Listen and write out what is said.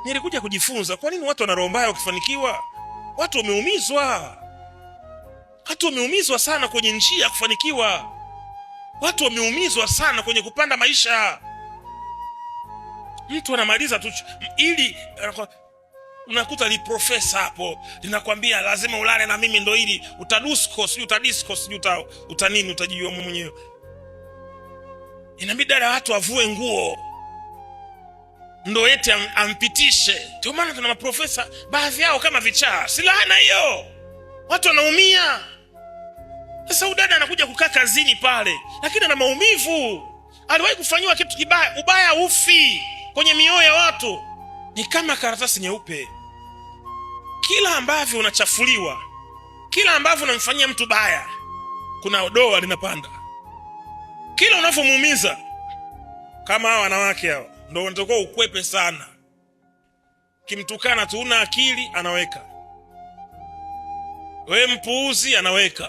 Nilikuja kujifunza kwa nini watu wana roho mbaya wakifanikiwa. Watu wameumizwa. Watu wameumizwa sana kwenye njia ya kufanikiwa. Watu wameumizwa sana kwenye kupanda maisha. Mtu anamaliza tu ili unakuta li profesa hapo linakwambia lazima ulale na mimi ndo ili utadisco utanini utajijua mwenyewe. Inabidi watu avue nguo ndo eti ampitishe. Ndio maana tuna maprofesa baadhi yao kama vichaa. Si laana hiyo. Watu wanaumia. Sasa udada anakuja kukaa kazini pale lakini ana maumivu. Aliwahi kufanywa kitu kibaya, ubaya ufi kwenye mioyo ya watu. Ni kama karatasi nyeupe. Kila ambavyo unachafuliwa, kila ambavyo unamfanyia mtu baya, kuna doa linapanda. Kila unavyomuumiza, kama hao wanawake hao ndio wanatakiwa ukwepe sana. Kimtukana tu una akili anaweka. Wewe mpuuzi anaweka.